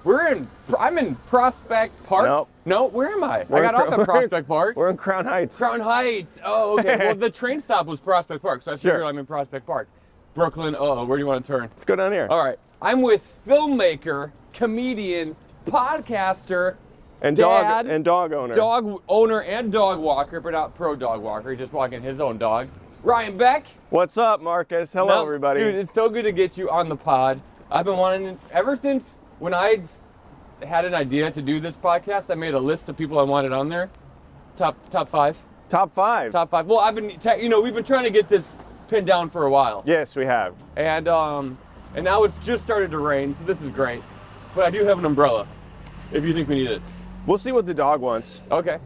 I'm in Prospect Park. Nope. No, where am I? I got off at Prospect Park. We're in Crown Heights. Crown Heights. Oh, okay. Well, the train stop was Prospect Park, so I figured I'm in Prospect Park. Brooklyn. Oh, where do you want to turn? Let's go down here. All right. I'm with filmmaker, comedian, podcaster, And dad, dog owner. Dog owner and dog walker, but not pro dog walker. He's just walking his own dog. Ryan Beck. What's up, Marcus? Hello, everybody. Dude, it's so good to get you on the pod. I've been wanting, ever since when I had an idea to do this podcast, I made a list of people I wanted on there. Top 5. Top 5. Top 5. Well, we've been trying to get this pinned down for a while. Yes, we have. And now it's just started to rain, so this is great. But I do have an umbrella, if you think we need it. We'll see what the dog wants. Okay.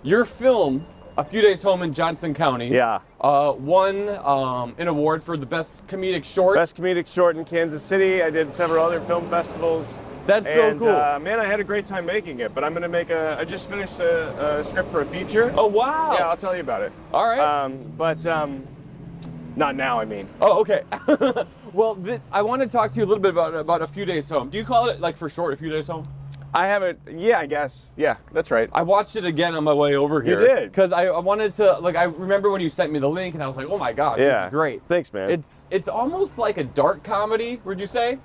Your film, A Few Days Home in Johnson County, won an award for the best comedic short. Best comedic short in Kansas City. I did several other film festivals. That's so cool. Man, I had a great time making it, but I'm going to I just finished a script for a feature. Oh, wow. Yeah, I'll tell you about it. All right. But not now, I mean. Oh, okay. Well, I want to talk to you a little bit about A Few Days Home. Do you call it, like, for short, A Few Days Home? I haven't, yeah, I guess. Yeah, that's right. I watched it again on my way over here. You did? Because I wanted to, like, I remember when you sent me the link, and I was like, oh my gosh, this is great. Thanks, man. It's almost like a dark comedy, would you say?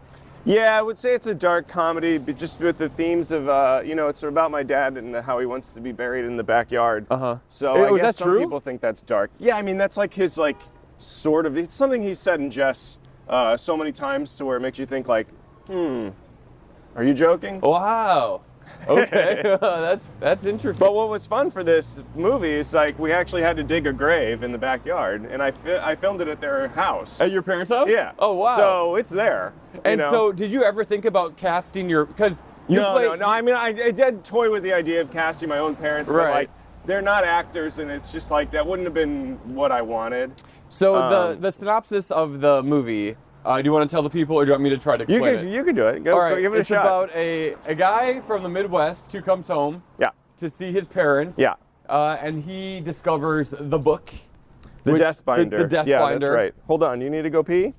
Yeah, I would say it's a dark comedy, but just with the themes of, it's about my dad and how he wants to be buried in the backyard. Uh-huh. So I guess some true? people think that's dark. Yeah, I mean, that's like his, like, sort of, it's something he said in jest so many times to where it makes you think, like, are you joking? Wow. Okay, that's interesting. But what was fun for this movie is, like, we actually had to dig a grave in the backyard, and I filmed it at their house. At your parents' house? Yeah. Oh, wow. So it's there. And so, did you ever think about casting because No. I mean, I did toy with the idea of casting my own parents, but like, they're not actors, and it's just like that wouldn't have been what I wanted. So the synopsis of the movie. Do you want to tell the people, or do you want me to try to explain it? You can do it. All right, go give it a shot. It's about a guy from the Midwest who comes home to see his parents. Yeah. And he discovers the book. The Death Binder. The Death Binder. That's right. Hold on, you need to go pee?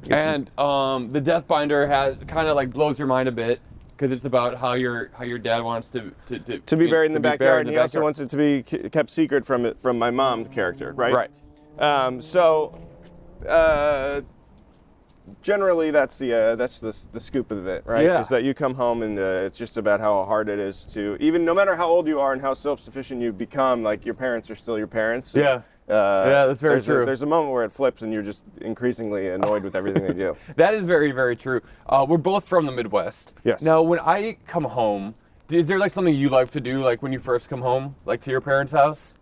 And the Death Binder has kind of like blows your mind a bit because it's about how your dad wants to be buried in the backyard, and he also wants it to be kept secret from my mom character, right? Right. Generally, that's the scoop of it, right? Yeah. Is that you come home and it's just about how hard it is to, even no matter how old you are and how self-sufficient you become, like your parents are still your parents. Yeah. Yeah, that's very true. There's a moment where it flips and you're just increasingly annoyed with everything they do. That is very, very true. We're both from the Midwest. Yes. Now, when I come home, is there like something you like to do, like when you first come home, like to your parents' house?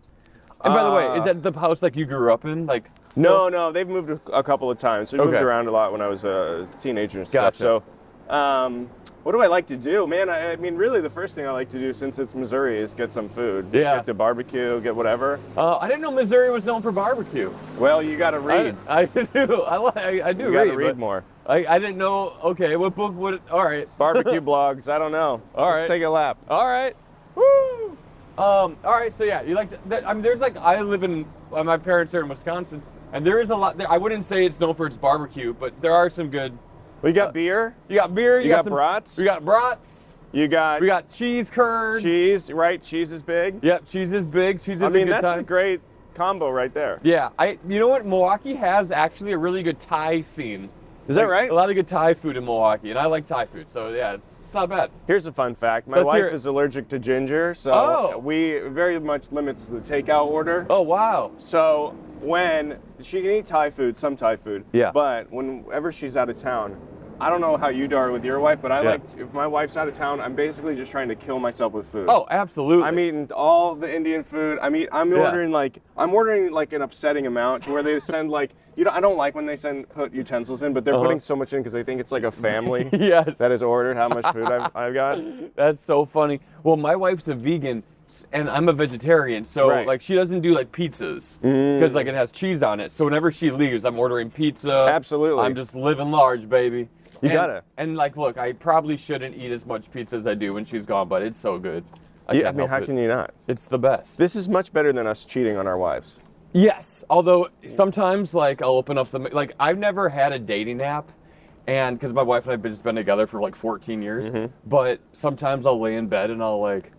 And by the way, is that the house like you grew up in, like? Still? No, they've moved a couple of times. We moved around a lot when I was a teenager and stuff. Gotcha. So, what do I like to do? Man, I mean, really the first thing I like to do since it's Missouri is get some food. Yeah. Get to barbecue, get whatever. I didn't know Missouri was known for barbecue. Well, you got to read. I do. I do you read. You got to read more. I didn't know. Okay, what book would it? All right. Barbecue blogs. I don't know. All Let's take a lap. All right. Woo. All right. So yeah, you like to. I mean, there's like I live in. My parents are in Wisconsin, and there is a lot. I wouldn't say it's known for its barbecue, but there are some good. We got beer. You got beer. You got some brats. We got brats. We got cheese curds. Cheese, right? Cheese is big. Yep, cheese is big. Cheese is a good that's time. a great combo right there. Yeah, you know what? Milwaukee has actually a really good Thai scene. Is that right? A lot of good Thai food in Milwaukee, and I like Thai food, so yeah, it's not bad. Here's a fun fact. My wife is allergic to ginger, so we very much limits the takeout order. Oh, wow. So when she can eat Thai food, some Thai food, but whenever she's out of town, I don't know how you are with your wife, but I like, if my wife's out of town, I'm basically just trying to kill myself with food. Oh, absolutely. I'm eating all the Indian food. I'm ordering like an upsetting amount to where they send like, I don't like when they put utensils in, but they're putting so much in because they think it's like a family that has ordered how much food I've got. That's so funny. Well, my wife's a vegan and I'm a vegetarian, so like she doesn't do like pizzas because like it has cheese on it. So whenever she leaves, I'm ordering pizza. Absolutely. I'm just living large, baby. You gotta. And like, look, I probably shouldn't eat as much pizza as I do when she's gone, but it's so good. I mean, how can you not? It's the best. This is much better than us cheating on our wives. Yes, although sometimes like I'll open up I've never had a dating app, And because my wife and I have just been together for like 14 years, but sometimes I'll lay in bed and I'll like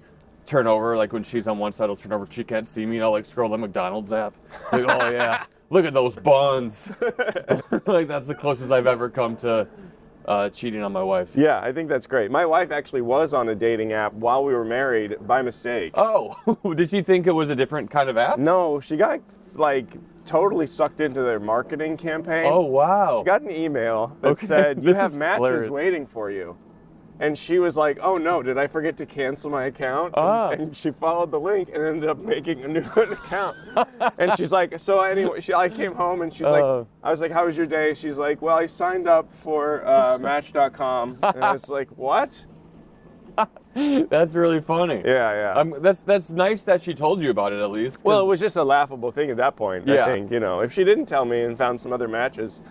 turn over, like when she's on one side, I'll turn over, she can't see me, and I'll like scroll the McDonald's app. Like, oh yeah, look at those buns. Like that's the closest I've ever come to cheating on my wife. Yeah, I think that's great. My wife actually was on a dating app while we were married by mistake. Oh, did she think it was a different kind of app? No, she got like totally sucked into their marketing campaign. Oh, wow. She got an email that said, you have matches waiting for you. And she was like, oh no, did I forget to cancel my account? And she followed the link and ended up making a new account. And she's like, so anyway, I came home and she's like, I was like, how was your day? She's like, well, I signed up for Match.com. And I was like, what? That's really funny. Yeah. That's nice that she told you about it at least. Well, it was just a laughable thing at that point. I think, you know, if she didn't tell me and found some other matches,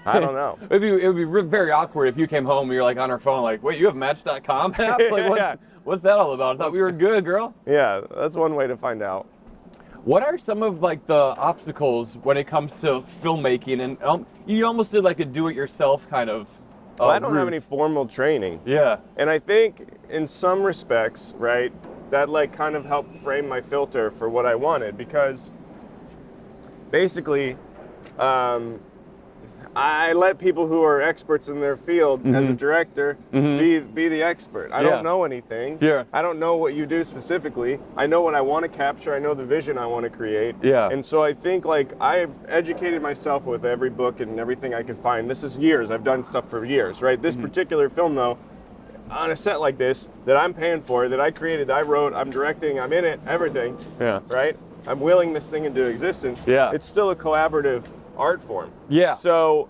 I don't know. it would be very awkward if you came home and you're like on her phone, like, wait, you have Match.com app? Like, what's that all about? I thought we were good, girl. Yeah, that's one way to find out. What are some of like the obstacles when it comes to filmmaking? And you almost did like a do-it-yourself kind of. Well, I don't have any formal training. Yeah. And I think in some respects, right, that like kind of helped frame my filter for what I wanted, because basically I let people who are experts in their field as a director be the expert. I don't know anything. Yeah. I don't know what you do specifically. I know what I want to capture. I know the vision I want to create. Yeah. And so I think like I've educated myself with every book and everything I could find. This is years. I've done stuff for years, right? This particular film though, on a set like this that I'm paying for, that I created, I wrote, I'm directing, I'm in it, everything. Yeah. Right? I'm willing this thing into existence. Yeah. It's still a collaborative art form. Yeah. So,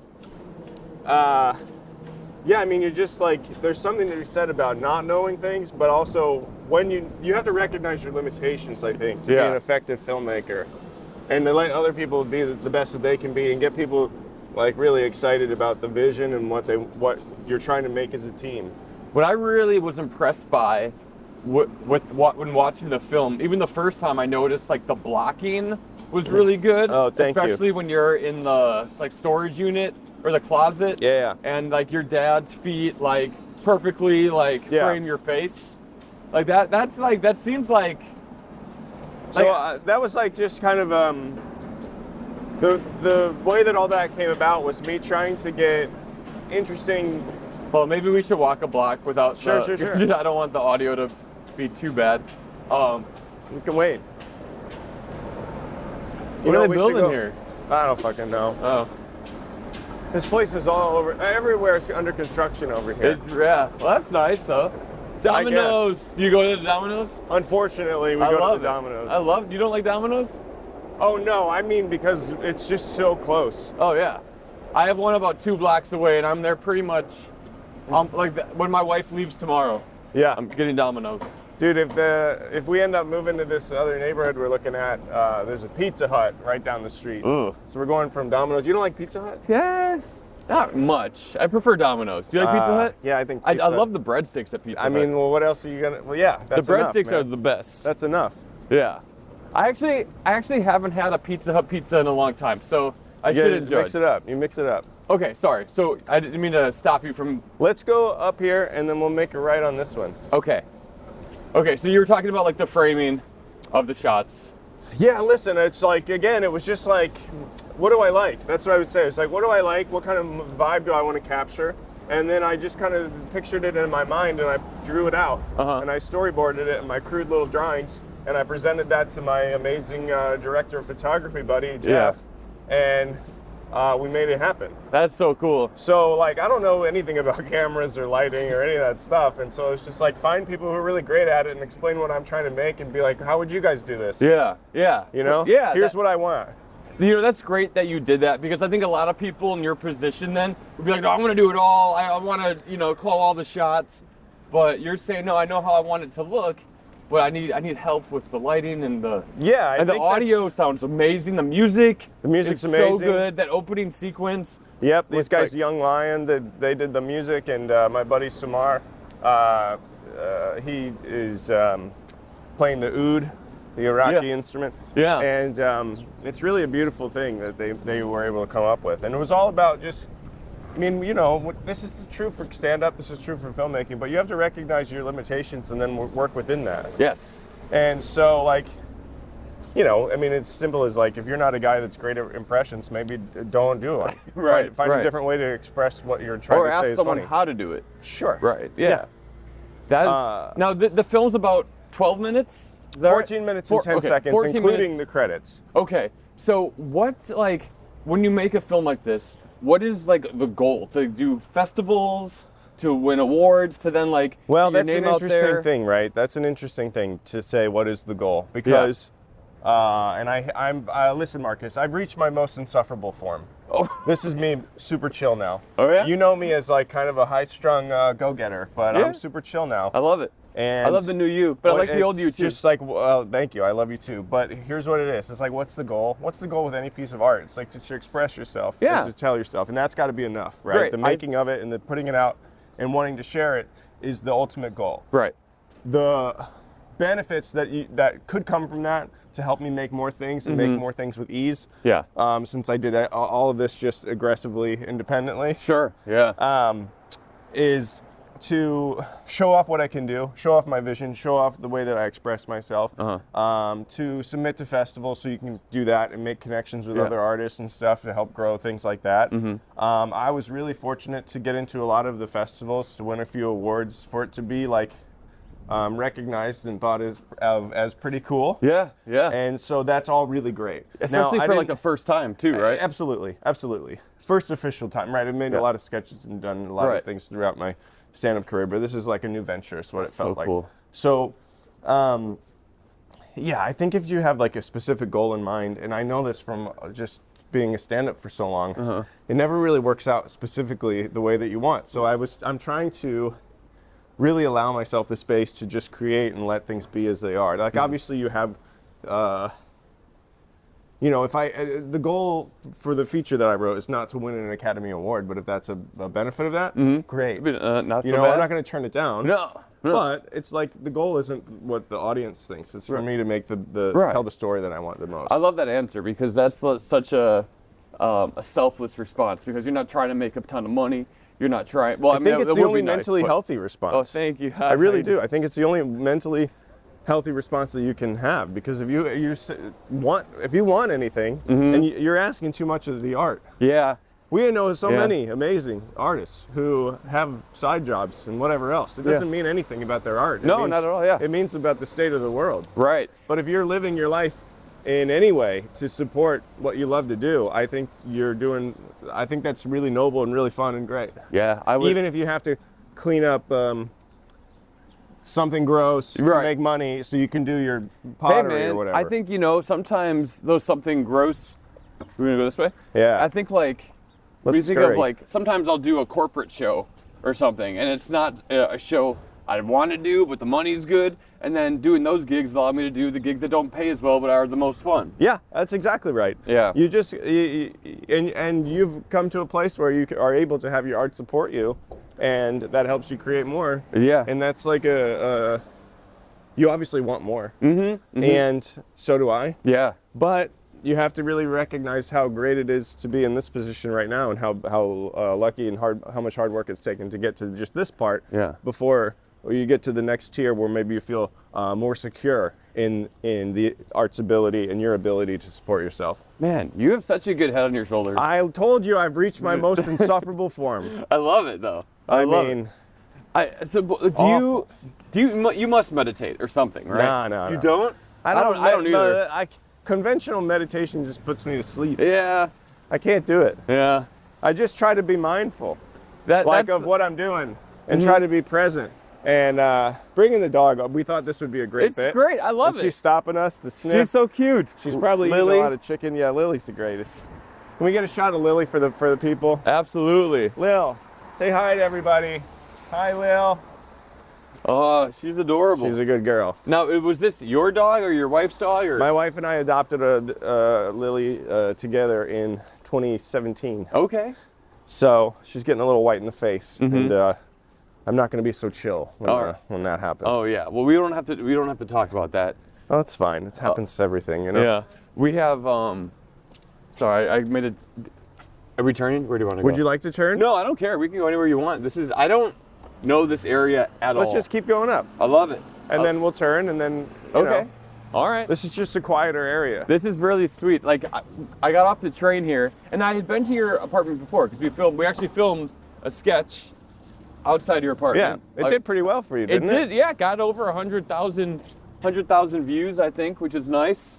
yeah, I mean, you're just like, there's something to be said about not knowing things, but also when you have to recognize your limitations, I think, to be an effective filmmaker, and to let other people be the best that they can be, and get people like really excited about the vision and what you're trying to make as a team. What I really was impressed by when watching the film, even the first time, I noticed like the blocking was really good. Oh, thank you. Especially when you're in the like storage unit or the closet. Yeah. And like your dad's feet like perfectly like frame your face. Like that seems like. So that was like just kind of the way that all that came about was me trying to get interesting. Well, maybe we should walk a block without. Sure. I don't want the audio to be too bad. We can wait. What are they building here? I don't fucking know. Oh. This place is all over. Everywhere is under construction over here. Yeah. Well, that's nice though. Domino's. Do you go to the Domino's? Unfortunately, we go to the Domino's. I love. You don't like Domino's? Oh no, I mean because it's just so close. Oh yeah. I have one about 2 blocks away, and I'm there pretty much. When my wife leaves tomorrow. Yeah. I'm getting Domino's. Dude, if we end up moving to this other neighborhood we're looking at, there's a Pizza Hut right down the street. Ooh. So we're going from Domino's. You don't like Pizza Hut? Yes. Not much. I prefer Domino's. Do you like Pizza Hut? Yeah, I think I love the breadsticks at Pizza Hut. I mean, well, what else are you gonna? Well, yeah, that's the breadsticks enough, man. are the best. That's enough. Yeah. I actually haven't had a Pizza Hut pizza in a long time, so I shouldn't judge. Mix it up. You mix it up. Okay, sorry. So I didn't mean to stop you from. Let's go up here and then we'll make a right on this one. Okay. Okay, so you were talking about like the framing of the shots. Yeah, listen, it's like, again, it was just like, what do I like? That's what I would say. It's like, what do I like? What kind of vibe do I want to capture? And then I just kind of pictured it in my mind and I drew it out. And I storyboarded it in my crude little drawings. And I presented that to my amazing director of photography buddy, Jeff. And we made it happen. That's so cool. So like, I don't know anything about cameras or lighting or any of that stuff. And so it's just like, find people who are really great at it and explain what I'm trying to make and be like, how would you guys do this? Yeah, yeah. You know? Yeah. Here's what I want. You know, that's great that you did that, because I think a lot of people in your position then would be like, no, I'm going to do it all. I want to, you know, call all the shots. But you're saying, no, I know how I want it to look. But I need help with the lighting and the the audio sounds amazing. The music's amazing. So good. That opening sequence. Yep, these guys, like, Young Lion, they did the music, and my buddy Samar, he is playing the oud, the Iraqi instrument. Yeah. And it's really a beautiful thing that they were able to come up with, and it was all about just I mean, you know, this is true for stand-up, this is true for filmmaking, but you have to recognize your limitations and then work within that. Yes. And so, like, you know, I mean, it's simple as, like, if you're not a guy that's great at impressions, maybe don't do one. Right. Find a different way to express what you're trying to say. Or ask someone funny. how to do it. Sure. Right. Yeah. That is. Now, the film's about 12 minutes? Is that 14 right? minutes and 10 seconds, including the credits. Okay. So, what, like, when you make a film like this, what is, like, the goal? To do festivals, to win awards, to then, like, well, your that's name an out interesting there? thing, right? That's an interesting thing to say. What is the goal? Because, and listen, Marcus, I've reached my most insufferable form. Oh. This is me, super chill now. Oh yeah. You know me as like kind of a high-strung go-getter, but Yeah. I'm super chill now. I love it. And I love the new you, but I like the old you too. Just like, well, thank you, I love you too. But here's what it is. It's like, what's the goal? What's the goal with any piece of art? It's like to express yourself, Yeah. and to tell yourself, and that's got to be enough, right? Great. The making of it and the putting it out and wanting to share it is the ultimate goal. Right. The benefits that could come from that to help me make more things and make more things with ease. Yeah. Since I did all of this just aggressively, independently. Sure. Yeah. Is to show off what I can do, show off my vision, show off the way that I express myself, to submit to festivals so you can do that and make connections with other artists and stuff to help grow things like that. I was really fortunate to get into a lot of the festivals, to win a few awards, for it to be like recognized and thought as pretty cool. Yeah. Yeah. And so that's all really great. Especially for like a first time too, right? Absolutely. First official time, right? I've made a lot of sketches and done a lot of things throughout my stand-up career, but this is like a new venture, is what it felt like. Cool. So, yeah, I think if you have like a specific goal in mind, and I know this from just being a stand-up for so long, it never really works out specifically the way that you want. So I'm trying to really allow myself the space to just create and let things be as they are. Like obviously you have, you know, the goal for the feature that I wrote is not to win an Academy Award, but if that's a benefit of that, great. Not so You know, bad. I'm not going to turn it down. No. But it's like the goal isn't what the audience thinks. It's for me to make tell the story that I want the most. I love that answer because that's such a selfless response, because you're not trying to make a ton of money. You're not trying. Well, I think it's the only mentally healthy response. Oh, thank you. I really do. I think it's the only mentally healthy response that you can have, because if you want anything, and you're asking too much of the art. Yeah. We know so many amazing artists who have side jobs and whatever else. It doesn't mean anything about their art. No, not at all. Yeah. It means about the state of the world. Right. But if you're living your life in any way to support what you love to do, I think that's really noble and really fun and great. Yeah, I would. Even if you have to clean up something gross to make money so you can do your pottery or whatever. I think, sometimes those something gross. We're gonna go this way. Yeah. I think when you think of sometimes I'll do a corporate show or something, and it's not a show I want to do, but the money's good. And then doing those gigs allow me to do the gigs that don't pay as well, but are the most fun. Yeah, that's exactly right. Yeah. You just and you've come to a place where you are able to have your art support you, and that helps you create more. Yeah. And that's like you obviously want more. And so do I. Yeah. But you have to really recognize how great it is to be in this position right now, and how lucky and how much hard work it's taken to get to just this part. Yeah. Before you get to the next tier where maybe you feel more secure in the art's ability and your ability to support yourself. Man, you have such a good head on your shoulders. I told you I've reached my most insufferable form. I love it though. I mean, you must meditate or something, right? No. You don't? I don't either. Conventional meditation just puts me to sleep. Yeah. I can't do it. Yeah. I just try to be mindful, of what I'm doing, and try to be present. And bringing the dog up, we thought this would be a great bit. It's great. I love it. She's stopping us to sniff. She's so cute. She's probably eating a lot of chicken. Yeah, Lily's the greatest. Can we get a shot of Lily for the people? Absolutely. Lil, say hi to everybody. Hi, Lil. Oh, she's adorable. She's a good girl. Now, was this your dog or your wife's dog? Or? My wife and I adopted Lily together in 2017. Okay. So she's getting a little white in the face, and I'm not going to be so chill when that happens. Oh yeah. Well, we don't have to talk about that. Oh, that's fine. It happens to everything, you know. Yeah. We have. Sorry, I made it. Are we turning? Where do you want to go? Would you like to turn? No, I don't care. We can go anywhere you want. I don't know this area at all. Let's just keep going up. I love it. And then we'll turn, and then, you know. All right. This is just a quieter area. This is really sweet. Like, I got off the train here, and I had been to your apartment before, because we actually filmed a sketch outside your apartment. Yeah, it did pretty well for you, didn't it? It did, yeah. Got over 100,000 views, I think, which is nice.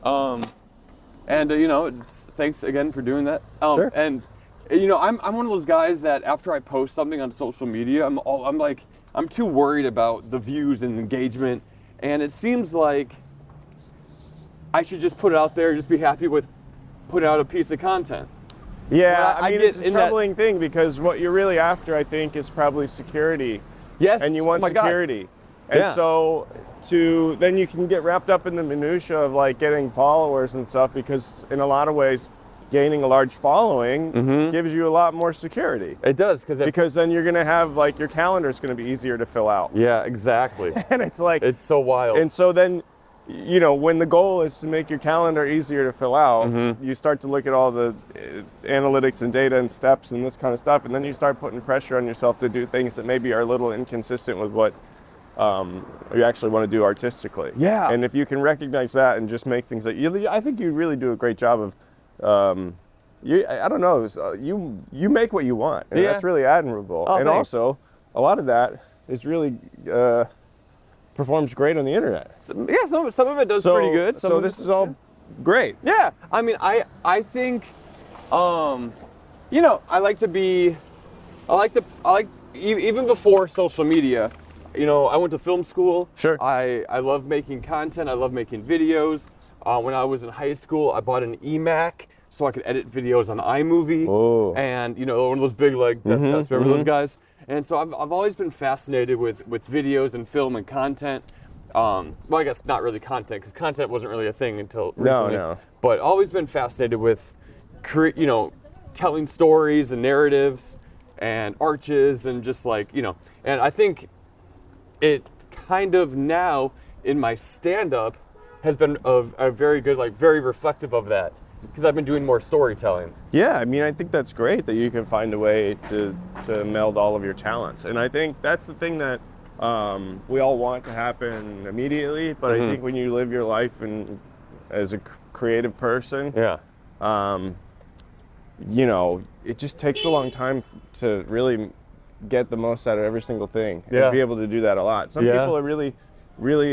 And you know, thanks again for doing that. Sure. And you know, I'm one of those guys that after I post something on social media, I'm too worried about the views and engagement, and it seems like I should just put it out there, just be happy with putting out a piece of content. Yeah, I mean, it's a troubling thing because what you're really after, I think, is probably security. Yes. And you want security. God. And so then you can get wrapped up in the minutia of like getting followers and stuff, because in a lot of ways, gaining a large following gives you a lot more security. It does, because then you're gonna have like your calendar is gonna be easier to fill out. Yeah, exactly. And it's like it's so wild. And so then, you know, when the goal is to make your calendar easier to fill out, you start to look at all the analytics and data and steps and this kind of stuff, and then you start putting pressure on yourself to do things that maybe are a little inconsistent with what you actually want to do artistically. Yeah. And if you can recognize that and just make things that I think you really do a great job of. I don't know. You make what you want, and that's really admirable. Oh, and thanks. also, a lot of that is really performs great on the internet. Yeah, some of it does pretty good. So this is all great. Yeah, I mean, I think, you know, I like even before social media. You know, I went to film school. Sure. I love making content. I love making videos. When I was in high school, I bought an eMac so I could edit videos on iMovie. Oh. And, you know, one of those big, like, remember those guys? And so I've always been fascinated with videos and film and content. Well, I guess not really content, because content wasn't really a thing until recently. No. But always been fascinated with, you know, telling stories and narratives and arches and just like, you know. And I think it kind of now in my stand-up has been a very good, like very reflective of that, because I've been doing more storytelling. Yeah, I mean, I think that's great that you can find a way to meld all of your talents. And I think that's the thing that we all want to happen immediately, but I think when you live your life as a creative person, you know, it just takes a long time to really get the most out of every single thing and be able to do that a lot. Some people are really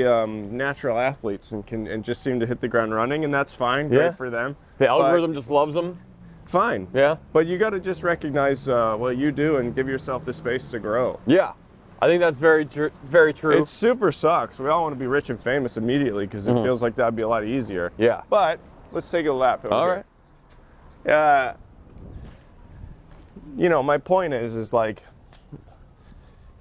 natural athletes and just seem to hit the ground running, and that's fine. Great for them. The algorithm just loves them. Fine. Yeah. But you got to just recognize what you do and give yourself the space to grow. Yeah. I think that's very true. It super sucks. We all want to be rich and famous immediately because it feels like that'd be a lot easier. Yeah. But let's take a lap. All right. You know, my point is like,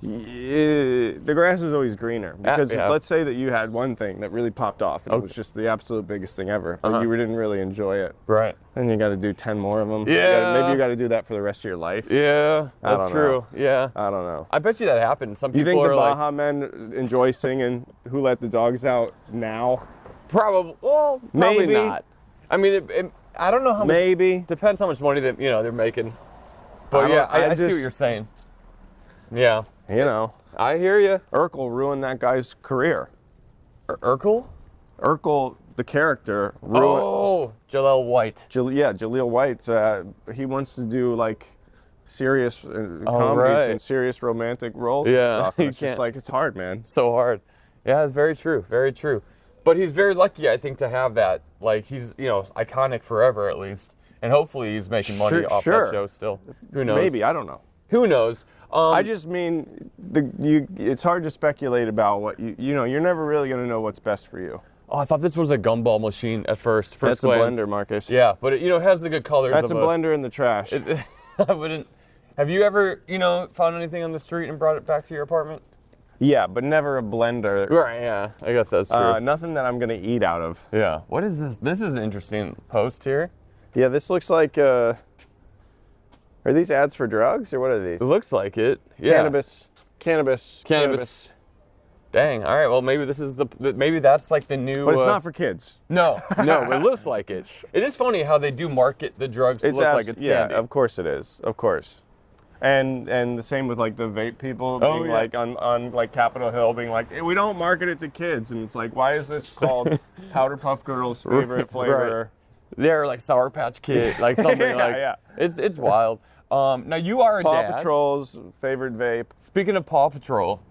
the grass is always greener, because let's say that you had one thing that really popped off and it was just the absolute biggest thing ever, but you didn't really enjoy it. Right. Then you got to do 10 more of them. Yeah. Maybe you got to do that for the rest of your life. Yeah, that's true. Know. Yeah. I don't know. I bet you that happens. Some people you think the are Baja Men enjoy singing "Who Let the Dogs Out" now? Probably. Well, probably not. I mean, I don't know how much. Maybe. Depends how much money they're making. But I see what you're saying. Yeah. You know. I hear you. Urkel ruined that guy's career. Urkel? Urkel, the character, ruined. Oh, Jaleel White. Jaleel White. He wants to do like serious comedies and serious romantic roles. Yeah. And stuff. And it's just like, it's hard, man. So hard. Yeah, it's very true. Very true. But he's very lucky, I think, to have that. Like, he's, you know, iconic forever at least. And hopefully he's making money off that show still. Who knows? Maybe, I don't know. Who knows? I just mean, it's hard to speculate about what you know, you're never really going to know what's best for you. Oh, I thought this was a gumball machine at first. That's glance. A blender, Marcus. Yeah, but it has the good colors. That's a blender in the trash. I wouldn't. Have you ever, found anything on the street and brought it back to your apartment? Yeah, but never a blender. Right, yeah. I guess that's true. Nothing that I'm going to eat out of. Yeah. What is this? This is an interesting post here. Yeah, this looks like, are these ads for drugs, or what are these? It looks like it. Yeah. Cannabis. Dang. All right. Well, maybe this is maybe that's like the new. But it's not for kids. No, it looks like it. It is funny how they do market the drugs to look like it's candy. Yeah, of course it is. Of course. And the same with like the vape people being like on like Capitol Hill being like, hey, we don't market it to kids, and it's like, why is this called Powder Puff Girls' favorite flavor? Right. They're like Sour Patch Kid, like something It's wild. Now you are a dad. Paw Patrol's favorite vape. Speaking of Paw Patrol,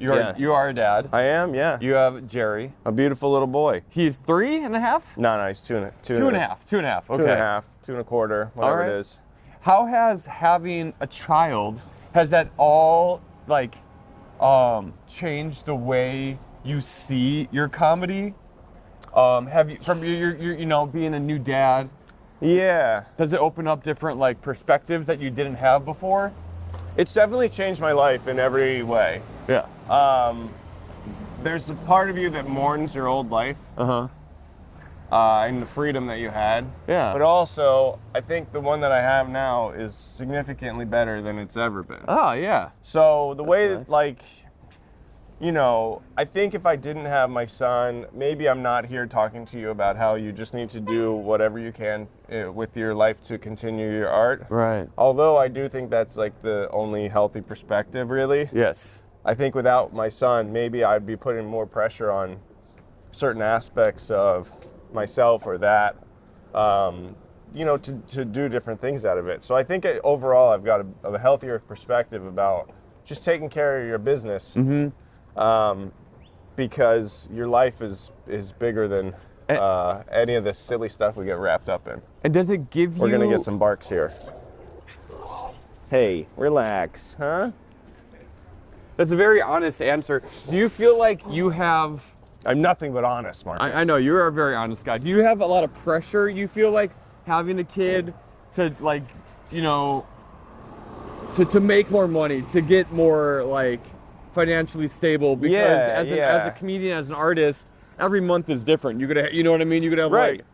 you are a dad. I am, yeah. You have Jerry. A beautiful little boy. He's 3.5? No, he's 2.5. 2.5. 2.5. Okay. 2.5, 2.25, whatever it is. How has having a child, has that all like changed the way you see your comedy? Have you, from your being a new dad? Yeah. Does it open up different like perspectives that you didn't have before? It's definitely changed my life in every way. Yeah. There's a part of you that mourns your old life. And the freedom that you had. Yeah. But also, I think the one that I have now is significantly better than it's ever been. Oh, yeah. So the way that, like, I think if I didn't have my son, maybe I'm not here talking to you about how you just need to do whatever you can with your life to continue your art. Right. Although I do think that's like the only healthy perspective, really. Yes. I think without my son, maybe I'd be putting more pressure on certain aspects of myself or that, to do different things out of it. So I think overall I've got a healthier perspective about just taking care of your business, because your life is bigger than any of the silly stuff we get wrapped up in. And does it give you... We're gonna get some barks here. Hey, relax, huh? That's a very honest answer. Do you feel like you have... I'm nothing but honest, Marcus. I know, you're a very honest guy. Do you have a lot of pressure, you feel like, having a kid to, like, to make more money, to get more, like, financially stable? Because as a comedian, as an artist, every month is different. You know what I mean? You could have, right.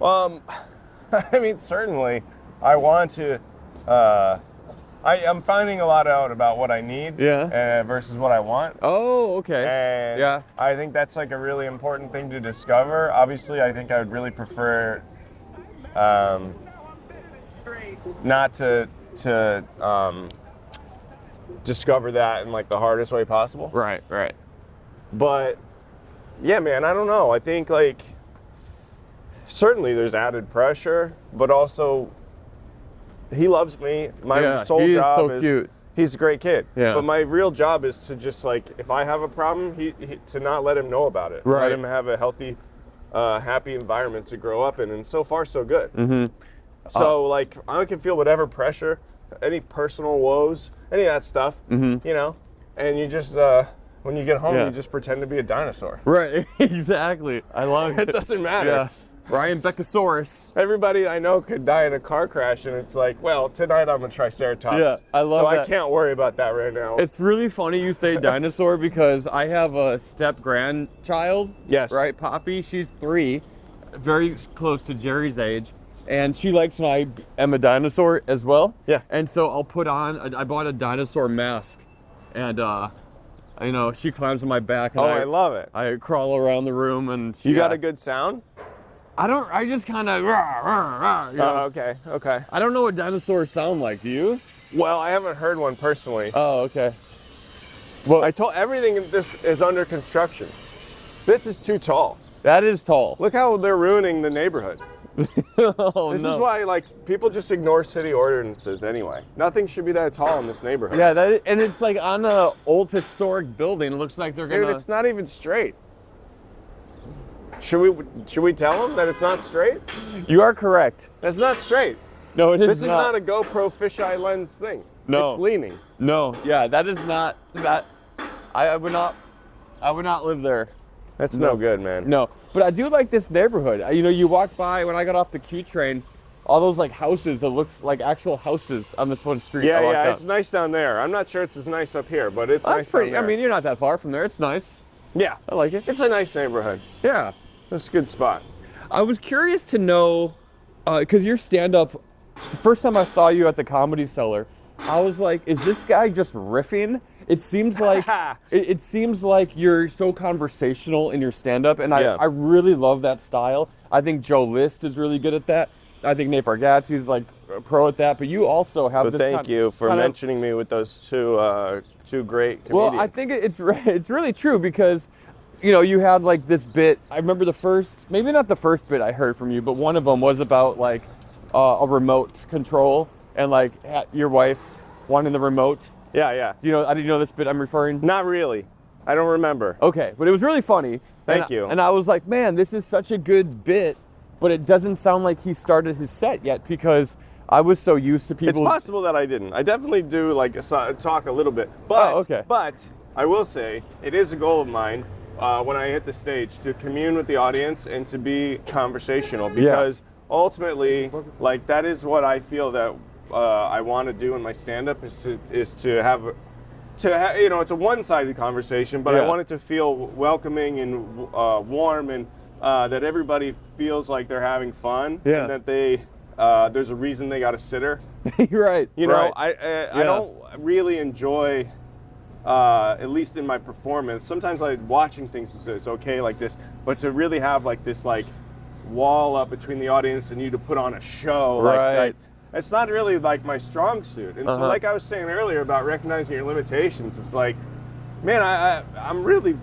I mean, certainly, I want to... I'm finding a lot out about what I need versus what I want. Oh, okay. And I think that's like a really important thing to discover. Obviously, I think I would really prefer not to discover that in like the hardest way possible. Right. But yeah, man, I don't know. I think like certainly there's added pressure, but also he loves me. My sole job is cute. He's a great kid. Yeah. But my real job is to just like, if I have a problem, to not let him know about it. Right. Let him have a healthy, happy environment to grow up in. And so far, so good. So like, I can feel whatever pressure, any personal woes, any of that stuff, and you just, when you get home, you just pretend to be a dinosaur. Right, exactly. I love it. It doesn't matter. Yeah. Ryan Beckosaurus. Everybody I know could die in a car crash, and it's like, well, tonight I'm a triceratops. Yeah, I love that. So I can't worry about that right now. It's really funny you say dinosaur because I have a step-grandchild. Yes. Right, Poppy. She's 3, very close to Jerry's age, and she likes when I am a dinosaur as well. Yeah. And so I'll put on, I bought a dinosaur mask, and she climbs on my back. And I love it. I crawl around the room, and you got a good sound? I just kind of, okay. I don't know what dinosaurs sound like, do you? Well, I haven't heard one personally. Oh, okay. Well, I told everything in this is under construction. This is too tall. That is tall. Look how they're ruining the neighborhood. This is why, like, people just ignore city ordinances anyway. Nothing should be that tall in this neighborhood. Yeah, and it's like on an old historic building. It looks like they're gonna... Dude, it's not even straight. Should we tell them that it's not straight? You are correct. That's not straight. No, it is not. This is not a GoPro fisheye lens thing. No. It's leaning. No, yeah, that is not that. I would not live there. That's no good, man. No, but I do like this neighborhood. You walk by when I got off the Q train, all those like houses. It looks like actual houses on this one street. Yeah, it's nice down there. I'm not sure it's as nice up here, but it's nice down there. I mean, you're not that far from there. It's nice. Yeah, I like it. It's a nice neighborhood. Yeah. That's a good spot. I was curious to know, because your stand-up, the first time I saw you at the Comedy Cellar, I was like, is this guy just riffing? it seems like it seems like you're so conversational in your stand-up, and I really love that style. I think Joe List is really good at that. I think Nate Bargatze's like a pro at that, but you also have this. Thank you for mentioning me with those two great comedians. Well, I think it's really true because, you know, you had like this bit. I remember the first, maybe not the first bit I heard from you, but one of them was about like a remote control and like your wife wanting the remote. Yeah. You know, did you know this bit I'm referring? Not really. I don't remember. Okay, but it was really funny. Thank you. And I was like, man, this is such a good bit, but it doesn't sound like he started his set yet because I was so used to people. It's possible that I didn't. I definitely do like talk a little bit. But, okay. But I will say it is a goal of mine when I hit the stage to commune with the audience and to be conversational because ultimately, like that is what I feel that I want to do in my stand-up is to have, you know, it's a one-sided conversation, but I want it to feel welcoming and warm and that everybody feels like they're having fun and that they there's a reason they got a sitter. You're right. You know, I don't really enjoy, at least in my performance. Sometimes like watching things is okay like this, but to really have like this like wall up between the audience and you to put on a show like that. It's not really like my strong suit. And so like I was saying earlier about recognizing your limitations, it's like, man, I'm really,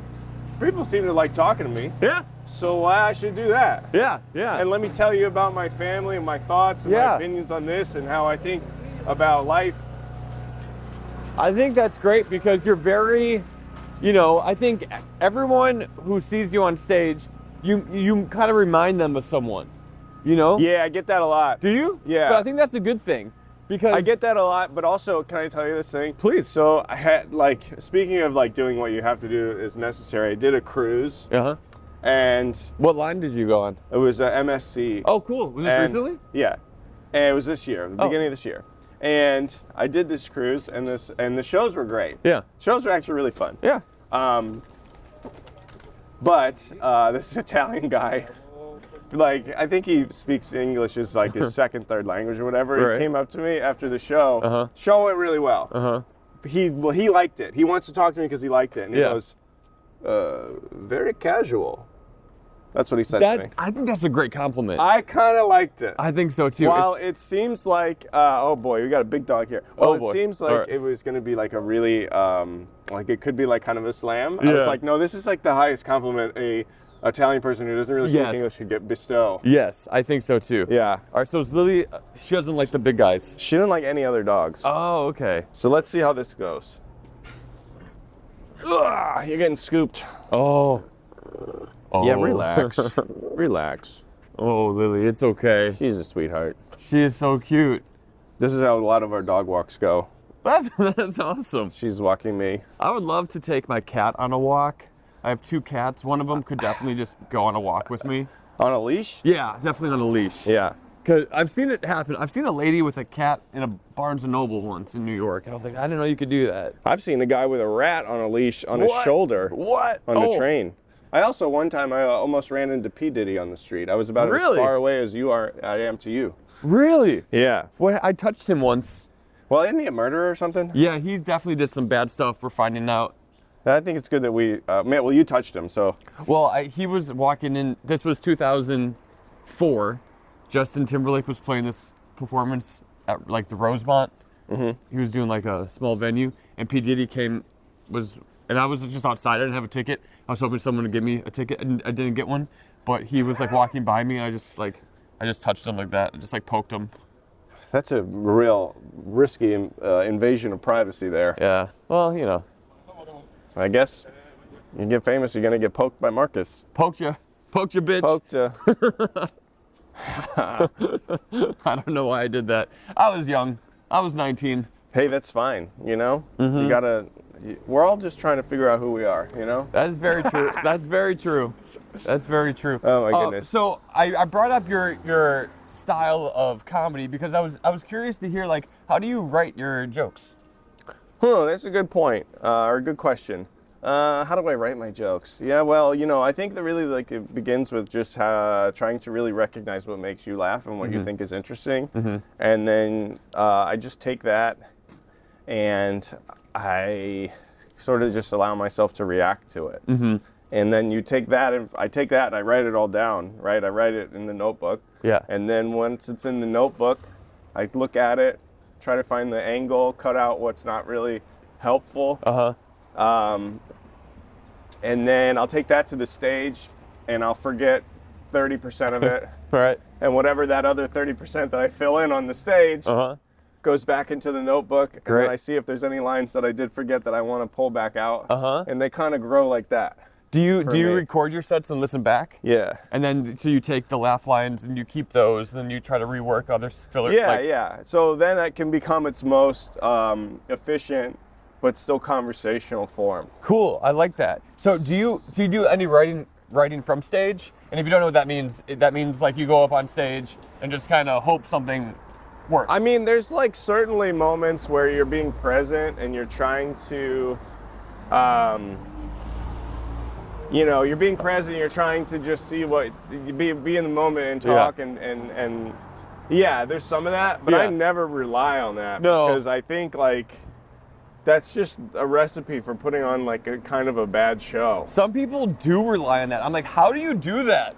people seem to like talking to me. Yeah. So I should do that. Yeah. And let me tell you about my family and my thoughts and my opinions on this and how I think about life. I think that's great because you're very, you know, I think everyone who sees you on stage, you kind of remind them of someone. You know? Yeah, I get that a lot. Do you? Yeah. But I think that's a good thing because I get that a lot, but also, can I tell you this thing? Please. So I had like, speaking of like doing what you have to do is necessary, I did a cruise. And what line did you go on? It was MSC. Oh, cool. Was this recently? Yeah. And it was this year, the beginning of this year. And I did this cruise and the shows were great. Yeah. Shows were actually really fun. Yeah. But this Italian guy, like, I think he speaks English as like his second, third language or whatever. He came up to me after the show. Show went really well. He liked it. He wants to talk to me because he liked it. And he goes, very casual. That's what he said to me. I think that's a great compliment. I kind of liked it. I think so too. While it seems like, oh boy, we got a big dog here. Well, it seems like it was going to be like a really, like it could be like kind of a slam. I was like, no, this is like the highest compliment a Italian person who doesn't really speak English could bestow. Yes, I think so too. Yeah. All right, so is Lily, she doesn't like the big guys. She doesn't like any other dogs. Oh, okay. So let's see how this goes. Ugh, you're getting scooped. Oh. Yeah, relax. Relax. Oh, Lily, it's okay. She's a sweetheart. She is so cute. This is how a lot of our dog walks go. That's awesome. She's walking me. I would love to take my cat on a walk. I have 2 cats. One of them could definitely just go on a walk with me. On a leash? Yeah, definitely on a leash. Yeah. Because I've seen it happen. I've seen a lady with a cat in a Barnes & Noble once in New York. And I was like, I didn't know you could do that. I've seen a guy with a rat on a leash on his shoulder. What? On the train. I also, one time, I almost ran into P.Diddy on the street. I was about as far away as I am to you. Really? Yeah. Well, I touched him once. Well, isn't he a murderer or something? Yeah, he's definitely did some bad stuff. We're finding out. I think it's good that we, well, you touched him, so. Well, he was walking in, this was 2004. Justin Timberlake was playing this performance at like the Rosemont. He was doing like a small venue, and P.Diddy and I was just outside. I didn't have a ticket. I was hoping someone would give me a ticket, and I didn't get one. But he was like walking by me, and I just touched him like that. I just like poked him. That's a real risky invasion of privacy there. Yeah. Well, you know. I guess you get famous, you're gonna get poked by Marcus. Poked ya, bitch. Poked ya. I don't know why I did that. I was young. I was 19. Hey, that's fine. You know, you gotta. We're all just trying to figure out who we are. You know. That is very true. That's very true. That's very true. Oh my goodness. So I brought up your style of comedy because I was curious to hear, like, how do you write your jokes? That's a good point, or a good question. How do I write my jokes? Yeah, well, you know, I think that really like it begins with just trying to really recognize what makes you laugh and what you think is interesting, and then I just take that and I sort of just allow myself to react to it. Mm-hmm. And then you take that, and I take that and I write it all down, right? I write it in the notebook. Yeah. And then once it's in the notebook, I look at it, try to find the angle, cut out what's not really helpful. And then I'll take that to the stage, and I'll forget 30% of it. Right. And whatever that other 30% that I fill in on the stage goes back into the notebook. And then I see if there's any lines that I did forget that I want to pull back out. And they kind of grow like that. Do you record your sets and listen back? Yeah. And then so you take the laugh lines and you keep those, and then you try to rework other fillers. Yeah, yeah. So then that can become its most efficient, but still conversational form. Cool. I like that. So do you do any writing from stage? And if you don't know what that means like you go up on stage and just kind of hope something works. I mean, there's like certainly moments where you're being present and you're trying to, you're being present, you're trying to just see what, be in the moment and talk and yeah, there's some of that, but I never rely on that because I think like that's just a recipe for putting on like a kind of a bad show. Some people do rely on that. I'm like, how do you do that?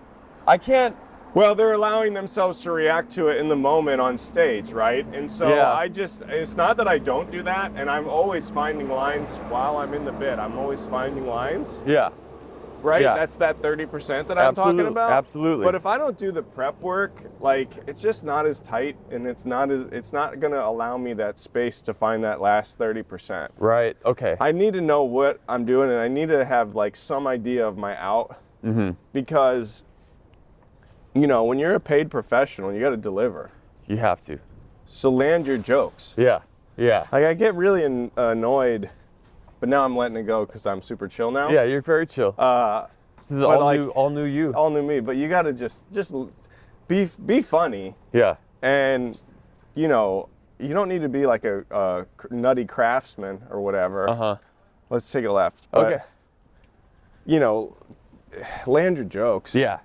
I can't. Well, they're allowing themselves to react to it in the moment on stage, right? And so it's not that I don't do that, and I'm always finding lines while I'm in the bit. I'm always finding lines. Yeah. Right? Yeah. That's that 30% that I'm talking about. Absolutely. But if I don't do the prep work, like it's just not as tight, and it's not going to allow me that space to find that last 30%. Right. Okay. I need to know what I'm doing, and I need to have like some idea of my out because when you're a paid professional, you got to deliver. You have to. So land your jokes. Yeah. Yeah. Like I get really annoyed. But now I'm letting it go because I'm super chill now. Yeah, you're very chill. This is all new you. All new me. But you got to just be funny. Yeah. And, you don't need to be like a nutty craftsman or whatever. Let's take a left. But, land your jokes. Yeah.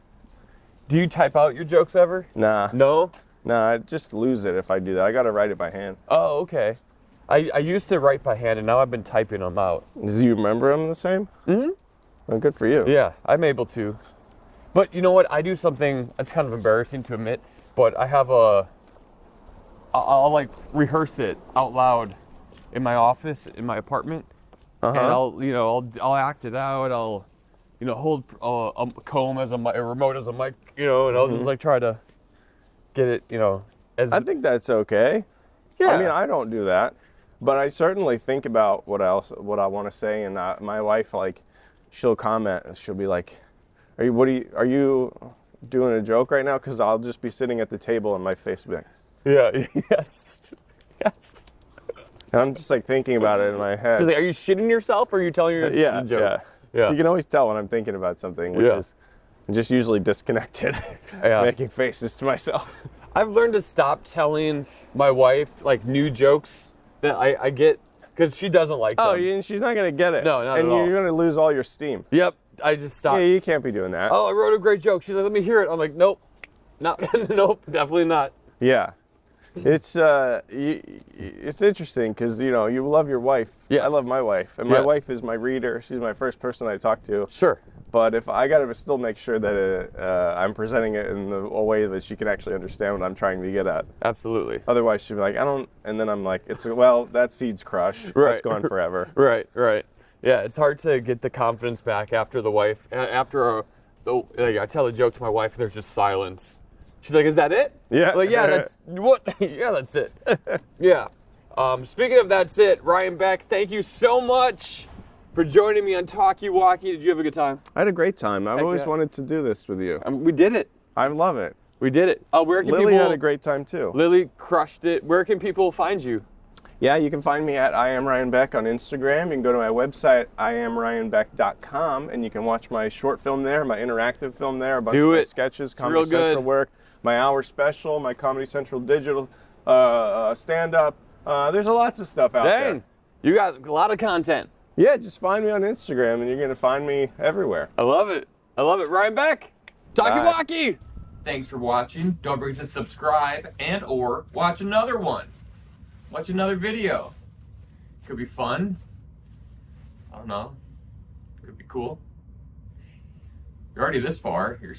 Do you type out your jokes ever? Nah. No? Nah, I just lose it if I do that. I got to write it by hand. Oh, okay. I used to write by hand, and now I've been typing them out. Do you remember them the same? Mm-hmm. Well, good for you. Yeah, I'm able to. But you know what? I do something that's kind of embarrassing to admit, but I have I'll like rehearse it out loud in my office, in my apartment, and I'll act it out. I'll, hold a comb as a remote as a mic, and I'll just like try to get it, I think that's okay. Yeah. I mean, I don't do that. But I certainly think about what I want to say, and my wife, like, she'll comment. She'll be like, "Are you doing a joke right now?" Because I'll just be sitting at the table, and my face will be like, "Yeah, yes." And I'm just like thinking about it in my head. She's like, "Are you shitting yourself, or are you telling your joke?" Yeah. You can always tell when I'm thinking about something, which is I'm just usually disconnected, making faces to myself. I've learned to stop telling my wife like new jokes that I get because she doesn't like them. Oh, and she's not gonna get it. No, not and at all. And you're gonna lose all your steam. Yep, I just stopped. Yeah, you can't be doing that. Oh, I wrote a great joke. She's like, "Let me hear it." I'm like, "Nope, nope, definitely not." Yeah, it's interesting because you love your wife. Yes. I love my wife, and my wife is my reader. She's my first person I talk to. Sure. But if I gotta still make sure that I'm presenting it in a way that she can actually understand what I'm trying to get at. Absolutely. Otherwise, she'll be like, "I don't," and then I'm like, that seed's crushed. Right. That's gone forever. Right. Yeah, it's hard to get the confidence back after the wife. After I tell a joke to my wife, there's just silence. She's like, "Is that it?" Yeah. I'm like, yeah, that's what? Yeah, that's it. Yeah. Speaking of that's it, Ryan Beck, thank you so much for joining me on Talkie Walkie. Did you have a good time? I had a great time. I've always wanted to do this with you. We did it. I love it. We did it. Where can Lilly had a great time too. Lilly crushed it. Where can people find you? Yeah, you can find me at I Am Ryan Beck on Instagram. You can go to my website, IamRyanBeck.com, and you can watch my short film there, my interactive film there, a bunch of my sketches, Comedy Central work, my hour special, my Comedy Central digital stand-up. There's lots of stuff out there. Dang, you got a lot of content. Yeah, just find me on Instagram, and you're going to find me everywhere. I love it. Ryan Beck, Talkie Walkie. Thanks for watching. Don't forget to subscribe and or watch another one. Watch another video. Could be fun. don't know. Could be cool. You're already this far. You're